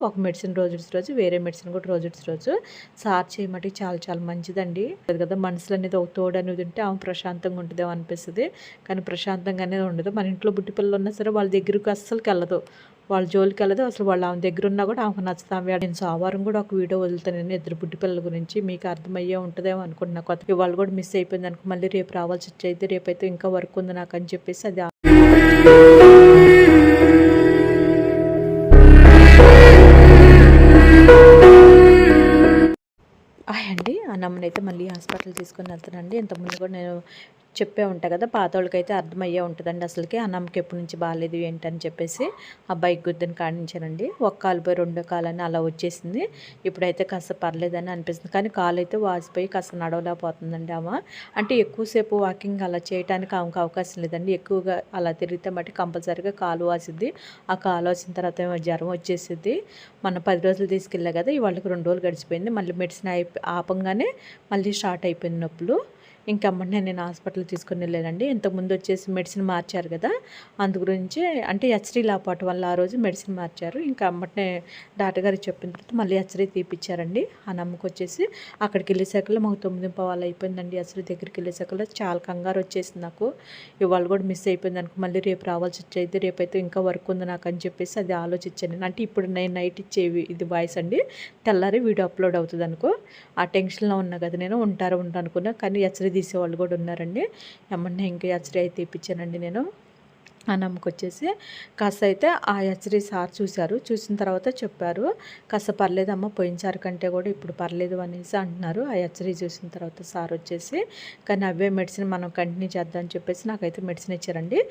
ఒక మెడిసిన్ రోజు ఇడిచి రోజు, వేరే మెడిసిన్ కూడా రోజు ఇడిచి రోజు సార్ చేయమటికి చాలా చాలా మంచిదండి. అది కదా మనసులో అనేది ఒక తోడు అనేది ఉంటే ఆమె ప్రశాంతంగా ఉంటదేమో అనిపిస్తది. కానీ ప్రశాంతంగానే ఉండదు. మన ఇంట్లో బుట్టి పిల్లలు ఉన్నా సరే వాళ్ళ దగ్గరికి అస్సలకెళ్ళదు. వాళ్ళ జోలికెళ్ళదు. అసలు వాళ్ళు ఆమె దగ్గరున్నా కూడా ఆమెకు నచ్చదు. నేను సోమవారం కూడా ఒక వీడియో వదులుతానండి ఇద్దరు బుట్టి పిల్లల గురించి. మీకు అర్థమయ్యే ఉంటదేమో అనుకుంటున్నా. కొత్తగా ఇవాళ కూడా మిస్ అయిపోయిందనుకో మళ్ళీ రేపు రావాల్సొచ్చయిద్ది. రేపైతే ఇంకా వర్క్ ఉంది నాకని చెప్పేసి అది అండి అన్నమ్మనైతే మళ్ళీ హాస్పిటల్ తీసుకొని వెళ్తానండి. ఇంతకుముందు కూడా నేను చెప్పే ఉంటా కదా, పాతోళ్ళకైతే అర్థమయ్యే ఉంటుందండి. అసలుకి అన్నమ్మకి ఎప్పటి నుంచి బాగాలేదు ఏంటని చెప్పేసి ఆ బైక్ గుద్దని కాడించానండి. ఒక కాలు పోయి రెండో కాలు అని అలా వచ్చేసింది. ఇప్పుడైతే కాస్త పర్లేదని అనిపిస్తుంది. కానీ కాలు అయితే వాసిపోయి కాస్త నడవలేకపోతుందండి ఆమె. అంటే ఎక్కువసేపు వాకింగ్ అలా చేయడానికి ఆమెకు అవకాశం లేదండి. ఎక్కువగా అలా తిరిగితే మట్టి కంపల్సరీగా కాలు వాసిద్ది. ఆ కాలు వాసిన తర్వాత ఏమో జ్వరం వచ్చేసిద్ది. మన 10 రోజులు తీసుకెళ్ళా కదా, ఇవాళకి 2 రోజులు గడిచిపోయింది. మళ్ళీ మెడిసిన్ ఆపంగానే మళ్ళీ స్టార్ట్ అయిపోయింది నొప్పులు. ఇంకమ్మటనే నేను హాస్పిటల్‌కి తీసుకొని వెళ్ళానండి. ఇంతకుముందు వచ్చేసి మెడిసిన్ మార్చారు కదా, అందు గురించి అంటే హెచ్‌డీ లేకపోవటం వల్ల ఆ రోజు మెడిసిన్ మార్చారు. ఇంకా అమ్మటనే డాక్టర్ గారికి చెప్పిన తర్వాత మళ్ళీ హెచ్‌డీ తీపిచ్చారండి. ఆ నమ్మకొచ్చేసి అక్కడికి వెళ్ళేసరికల్లా మాకు 9:15 అయిపోయిందండి. హెచ్‌డీ దగ్గరికి వెళ్ళేసరికల్లా చాలా కంగారు వచ్చేసింది నాకు. ఇవాళ కూడా మిస్ అయిపోయిందనుకో మళ్ళీ రేపు రావాల్సి వచ్చేది. రేపైతే ఇంకా వర్క్ ఉంది నాకు అని చెప్పేసి అది ఆలోచించాను నేను. అంటే ఇప్పుడు నేను నైట్ ఇచ్చేవి ఇది వాయిస్ అండి. తెల్లారి వీడియో అప్లోడ్ అవుతుంది అనుకో. ఆ టెన్షన్‌లో ఉన్నా కదా నేను. ఉంటారు అనుకున్నా. కానీ హెచ్‌డీ తీసేవాళ్ళు కూడా ఉన్నారండి. ఎమ్మటనే ఇంకా హెచ్‌డీ అయితే తీపిచ్చానండి నేను. ఆ నమ్మకొచ్చేసి కాస్త అయితే ఆ హెచ్‌డీ సార్ చూశారు. చూసిన తర్వాత చెప్పారు, కాస్త పర్లేదమ్మా పోయినసారి కంటే కూడా ఇప్పుడు పర్లేదు అనేసి అంటున్నారు. ఆ హెచ్‌డీ చూసిన తర్వాత సార్ వచ్చేసి. కానీ అవే మెడిసిన్ మనం కంటిన్యూ చేద్దాం అని చెప్పేసి నాకైతే మెడిసిన్ ఇచ్చారండి.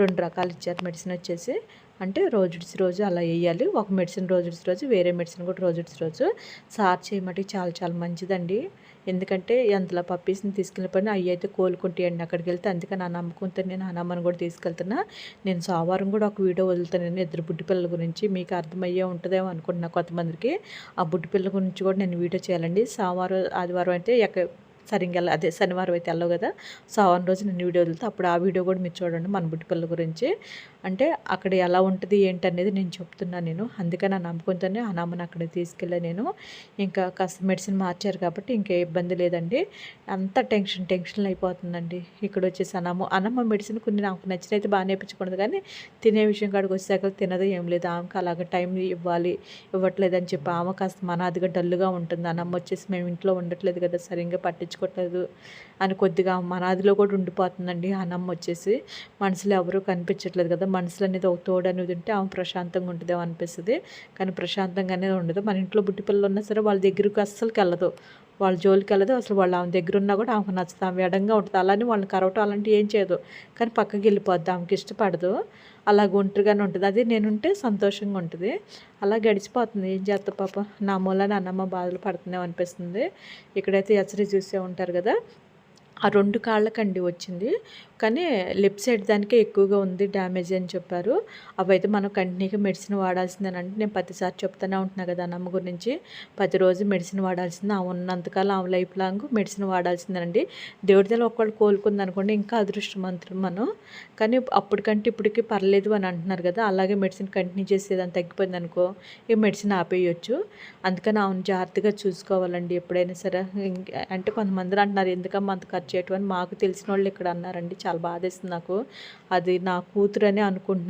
2 రకాలు ఇచ్చారు మెడిసిన్ వచ్చేసి. అంటే రోజు ఇడిచి రోజు అలా వేయాలి. ఒక మెడిసిన్ రోజు ఇడిచి రోజు, వేరే మెడిసిన్ కూడా రోజు ఇడిచి రోజు. సార్ చేయమటికి చాలా చాలా మంచిదండి. ఎందుకంటే ఎంతలా పప్పీస్ని తీసుకెళ్ళిపోయినా అవి అయితే కోలుకుంటాయండి అక్కడికి వెళ్తే. అందుకని నా నమ్మకంతో నేను అన్నమ్మని కూడా తీసుకెళ్తున్నా. నేను సోమవారం కూడా ఒక వీడియో వదులుతానండి ఇద్దరు బుడ్డి పిల్లల గురించి. మీకు అర్థమయ్యే ఉంటుందేమో అనుకుంటున్నా కొంతమందికి. ఆ బుడ్డి పిల్లల గురించి కూడా నేను వీడియో చేయాలండి. సోమవారం ఆదివారం అయితే సరిగ్గా అదే శనివారం అయితే వెళ్ళవు కదా, సోమవారం రోజు నేను వీడియో వదులుతా. అప్పుడు ఆ వీడియో కూడా మీరు చూడండి మన బుడ్డి పిల్లల గురించి. అంటే అక్కడ ఎలా ఉంటుంది ఏంటి అనేది నేను చెప్తున్నాను నేను. అందుకని నా నమ్మకంతోనే ఆ నమ్మని అక్కడికి తీసుకెళ్ళా నేను. ఇంకా కాస్త మెడిసిన్ మార్చారు కాబట్టి ఇంకే ఇబ్బంది లేదండి. అంత టెన్షన్లు అయిపోతుందండి. ఇక్కడ వచ్చేసి అన్నమ్మ మెడిసిన్ కొన్ని నాకు నచ్చినైతే బాగా నేర్పించకూడదు, కానీ తినే విషయం కాడికి వచ్చాక తినదు ఏం లేదు. ఆమెకు అలాగ టైం ఇవ్వాలి, ఇవ్వట్లేదని చెప్పి ఆమె కాస్త మనాదిగా డల్లుగా ఉంటుంది. అన్నమ్మ వచ్చేసి మేము ఇంట్లో ఉండట్లేదు కదా, సరిగ్గా పట్టించుకోవట్లేదు అని కొద్దిగా మనాదిలో కూడా ఉండిపోతుందండి. అన్నమ్మ వచ్చేసి మనసులో ఎవరూ కనిపించట్లేదు కదా, మనసులో అనేది ఒక తోడు అనేది ఉంటే ఆమె ప్రశాంతంగా ఉంటుందేమో అనిపిస్తుంది. కానీ ప్రశాంతంగానే ఉండదు. మన ఇంట్లో బుట్టి పిల్లలు ఉన్నా సరే వాళ్ళ దగ్గరికి అస్సలకి వెళ్ళదు. వాళ్ళ జోలికి వెళ్ళదు. అసలు వాళ్ళు ఆమె దగ్గర ఉన్నా కూడా ఆమెకు నచ్చదు. ఆమె ఎడంగా ఉంటుంది. అలానే వాళ్ళని కరవటం అలాంటివి ఏం చేయదు. కానీ పక్కకి వెళ్ళిపోద్ది. ఆమెకి ఇష్టపడదు. అలా ఒంటరిగానే ఉంటుంది. అది నేనుంటే సంతోషంగా ఉంటుంది. అలా గడిచిపోతుంది. ఏం చేస్తా పాప నా మూలాన అన్నమ్మ బాధలు పడుతుందేమో అనిపిస్తుంది. ఇక్కడైతే హెచ్చరి చూసే ఉంటారు కదా, ఆ 2 కాళ్ళకండి వచ్చింది. కానీ లెఫ్ట్ సైడ్ దానికే ఎక్కువగా ఉంది డ్యామేజ్ అని చెప్పారు. అవైతే మనం కంటిన్యూగా మెడిసిన్ వాడాల్సిందేనంటే నేను ప్రతిసారి చెప్తూనే ఉంటున్నా కదా అన్నమ్మ గురించి. ప్రతిరోజు మెడిసిన్ వాడాల్సిందే. ఆమె ఉన్నంతకాలం ఆమె లైఫ్ లాంగ్ మెడిసిన్ వాడాల్సిందేనండి. దేవుడి దయ ఒకళ్ళు కోలుకుందనుకోండి ఇంకా అదృష్టవంతులు మనం. కానీ అప్పటికంటే ఇప్పటికి పర్లేదు అని అంటున్నారు కదా, అలాగే మెడిసిన్ కంటిన్యూ చేసేదాన్ని తగ్గిపోయిందనుకో ఈ మెడిసిన్ ఆపేయొచ్చు. అందుకని ఆమెను జాగ్రత్తగా చూసుకోవాలండి ఎప్పుడైనా సరే. అంటే కొంతమంది అంటున్నారు ఎందుకమ్మా అంత ఖర్చు చేయటం అని. మాకు తెలిసిన వాళ్ళు ఇక్కడ అన్నారండి. చాలా బాధేస్తుంది నాకు. అది నా కూతురనే అనుకుంటున్నాను.